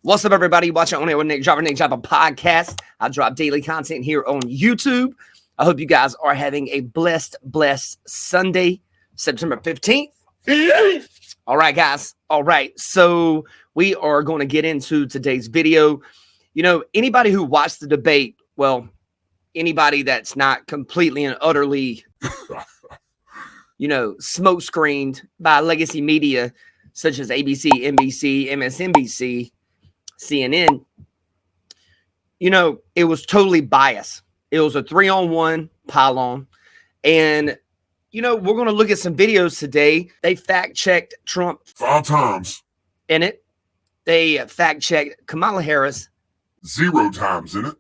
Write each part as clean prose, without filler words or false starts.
What's up, everybody? Watching On Air with Nick Java podcast. I drop daily content here on YouTube. I hope you guys are having a blessed Sunday, September 15th. All right, guys. All right. So we are going to get into today's video. You know, anybody who watched the debate, well, anybody that's not completely and utterly, smoke screened by legacy media such as ABC, NBC, MSNBC, CNN, it was totally biased. It was a 3-on-1 pile-on. And, we're going to look at some videos today. They fact-checked Trump 5 times in it. They fact-checked Kamala Harris 0 times in it.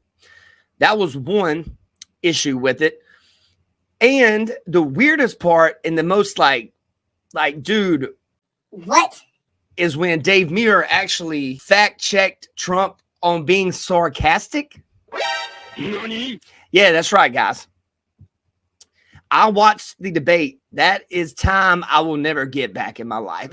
That was one issue with it. And the weirdest part and the most like, dude, what? Is when Dave Muir actually fact-checked Trump on being sarcastic. Nani? Yeah, that's right, guys. I watched the debate. That is time I will never get back in my life.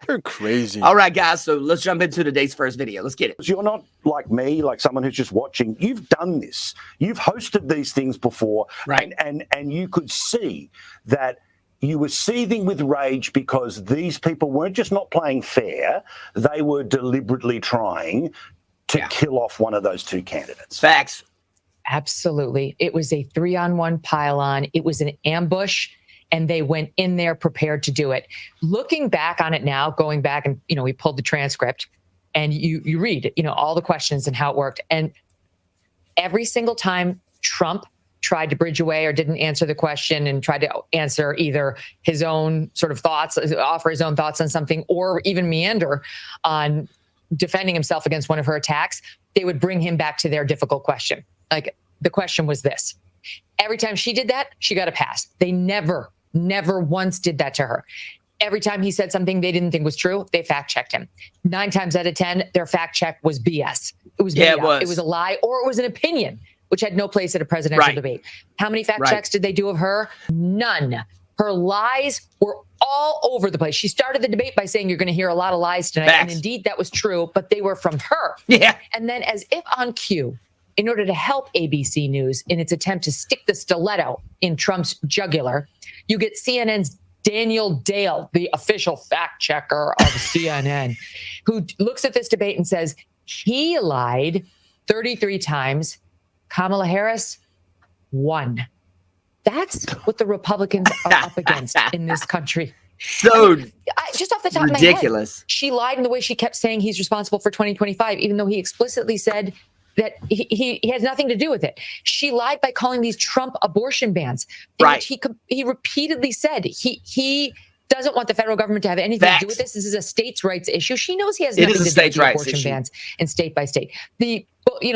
You're crazy. All right, guys, so let's jump into today's first video. Let's get it. You're not like me, like someone who's just watching. You've done this. You've hosted these things before. Right. And you could see that you were seething with rage because these people weren't just not playing fair. They were deliberately trying to kill off one of those two candidates. Facts. Absolutely. It was a 3-on-1 pile-on. It was an ambush, and they went in there prepared to do it. Looking back on it now, going back and, we pulled the transcript and you read, all the questions and how it worked. And every single time Trump tried to bridge away or didn't answer the question and tried to answer either his own sort of thoughts, offer his own thoughts on something, or even meander on defending himself against one of her attacks, they would bring him back to their difficult question. Like, the question was this. Every time she did that, she got a pass. They never once did that to her. Every time he said something they didn't think was true, they fact-checked him. 9 times out of 10, their fact-check was BS. It was made up. It was a lie, or it was an opinion, which had no place at a presidential debate. How many fact-checks did they do of her? None. Her lies were all over the place. She started the debate by saying, you're going to hear a lot of lies tonight. Facts. And indeed, that was true, but they were from her. Yeah. And then, as if on cue, in order to help ABC News in its attempt to stick the stiletto in Trump's jugular, you get CNN's Daniel Dale, the official fact checker of CNN, who looks at this debate and says, he lied 33 times. Kamala Harris, 1. That's what the Republicans are up against in this country. So just off the top ridiculous. of my head, she lied in the way she kept saying he's responsible for 2025, even though he explicitly said that he has nothing to do with it. She lied by calling these Trump abortion bans, which he repeatedly said he doesn't want the federal government to have anything to do with this. This is a states' rights issue. She knows he has nothing to do with the abortion bans in state by state. The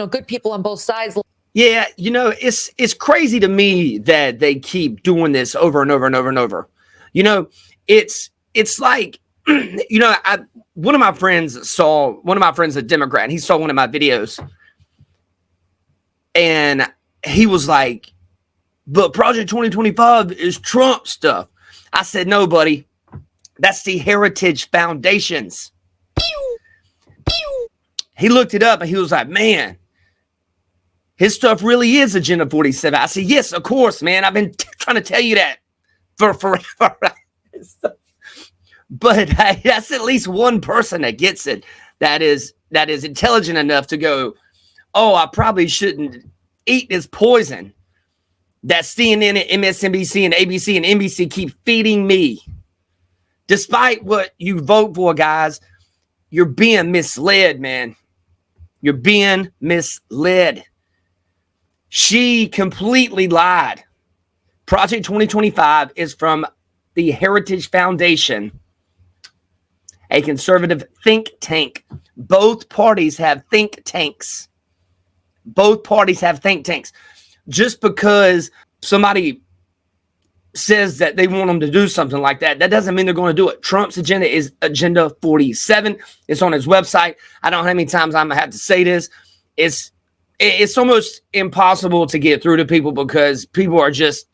good people on both sides. Yeah, it's crazy to me that they keep doing this over and over and over and over. It's like, one of my friends, a Democrat, and he saw one of my videos. And he was like, but Project 2025 is Trump stuff. I said, no, buddy. That's the Heritage Foundations. Pew, pew. He looked it up and he was like, man, his stuff really is Agenda 47. I said, yes, of course, man. I've been trying to tell you that for forever. But that's at least one person that gets it, that is intelligent enough to go, oh, I probably shouldn't eat this poison that CNN and MSNBC and ABC and NBC keep feeding me. Despite what you vote for, guys, you're being misled, man. You're being misled. She completely lied. Project 2025 is from the Heritage Foundation, a conservative think tank. Both parties have think tanks. Just because somebody says that they want them to do something like that, that doesn't mean they're going to do it. Trump's agenda is Agenda 47. It's on his website. I don't know how many times I'm going to have to say this. It's almost impossible to get through to people because people are just,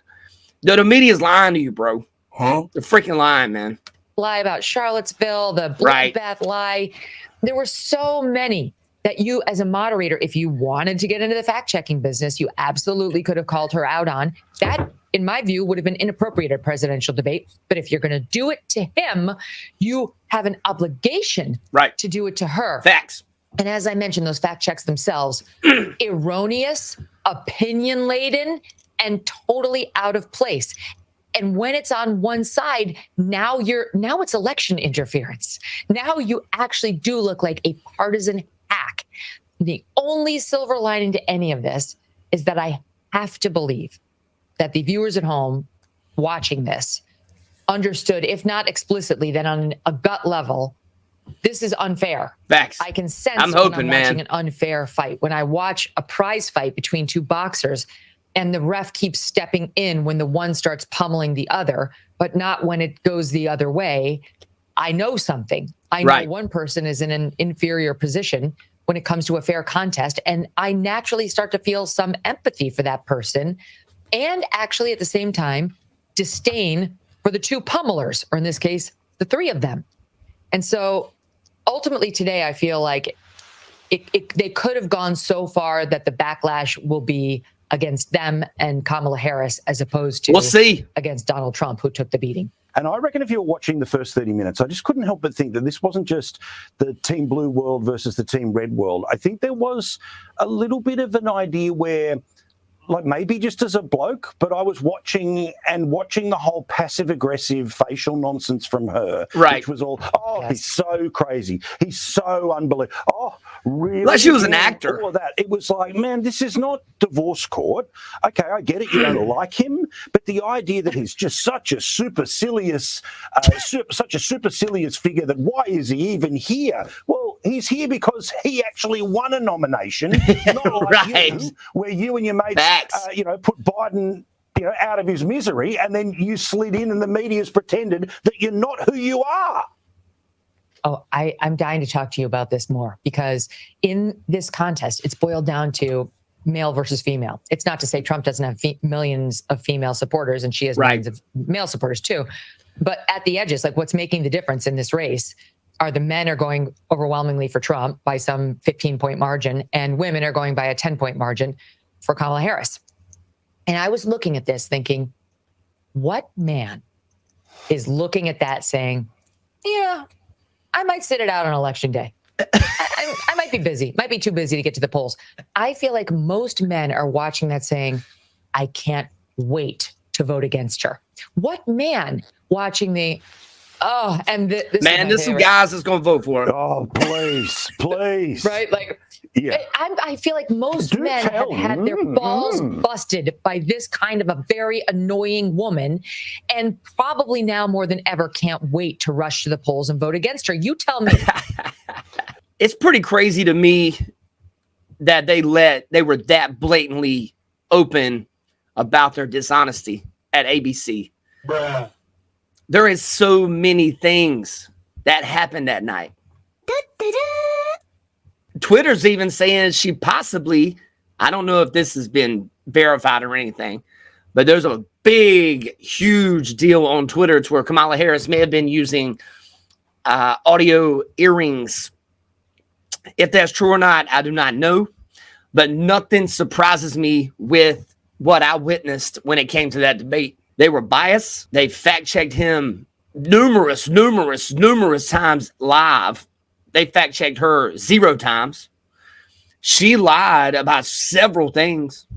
the media's lying to you, bro. Huh? They're freaking lying, man. Lie about Charlottesville, the bloodbath lie. There were so many that you, as a moderator, if you wanted to get into the fact-checking business, you absolutely could have called her out on. That, in my view, would have been inappropriate at a presidential debate. But if you're going to do it to him, you have an obligation to do it to her. Facts. And as I mentioned, those fact checks themselves, erroneous, opinion-laden, and totally out of place. And when it's on one side, now it's election interference. Now you actually do look like a partisan hack. The only silver lining to any of this is that I have to believe that the viewers at home watching this understood, if not explicitly, then on a gut level, this is unfair. Facts. I can sense I'm when hoping, I'm watching man. an unfair fight. When I watch a prize fight between two boxers and the ref keeps stepping in when the one starts pummeling the other, but not when it goes the other way, I know something. I know one person is in an inferior position when it comes to a fair contest, and I naturally start to feel some empathy for that person, and actually at the same time, disdain for the two pummelers, or in this case, the three of them. And so ultimately today, I feel like they could have gone so far that the backlash will be against them and Kamala Harris as opposed to against Donald Trump, who took the beating. And I reckon if you were watching the first 30 minutes, I just couldn't help but think that this wasn't just the Team Blue world versus the Team Red world. I think there was a little bit of an idea where, like, maybe just as a bloke, but I was watching the whole passive-aggressive facial nonsense from her, which was all, he's so crazy, he's so unbelievable. Oh, really? Like she was an actor. All of that. It was like, man, this is not divorce court. Okay, I get it. You don't like him, but the idea that he's just such a supercilious figure, that why is he even here? Well, he's here because he actually won a nomination, not like you, where you and your mates, put Biden, out of his misery, and then you slid in and the media's pretended that you're not who you are. Oh, I'm dying to talk to you about this more, because in this contest, it's boiled down to male versus female. It's not to say Trump doesn't have millions of female supporters, and she has millions of male supporters too. But at the edges, like, what's making the difference in this race are the men are going overwhelmingly for Trump by some 15-point margin, and women are going by a 10-point margin for Kamala Harris. And I was looking at this thinking, what man is looking at that saying, yeah, I might sit it out on election day. I might be busy, might be too busy to get to the polls. I feel like most men are watching that saying, I can't wait to vote against her. What man watching the, this some guys that's going to vote for him. Oh, please, please. Right? Like, yeah. I feel like most men have had their balls busted by this kind of a very annoying woman, and probably now more than ever can't wait to rush to the polls and vote against her. You tell me. It's pretty crazy to me that they were that blatantly open about their dishonesty at ABC. Bruh. There is so many things that happened that night. Twitter's even saying she possibly, I don't know if this has been verified or anything, but there's a big, huge deal on Twitter to where Kamala Harris may have been using audio earrings. If that's true or not, I do not know, but nothing surprises me with what I witnessed when it came to that debate. They were biased. They fact-checked him numerous times live. They fact-checked her 0 times. She lied about several things.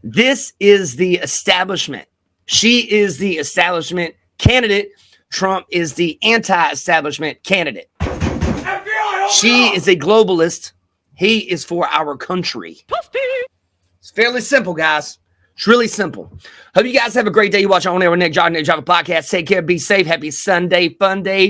This is the establishment. She is the establishment candidate. Trump is the anti-establishment candidate. She is a globalist. He is for our country. It's fairly simple, guys. It's really simple. Hope you guys have a great day. You watch On Air with Nick Java podcast. Take care. Be safe. Happy Sunday. Fun day.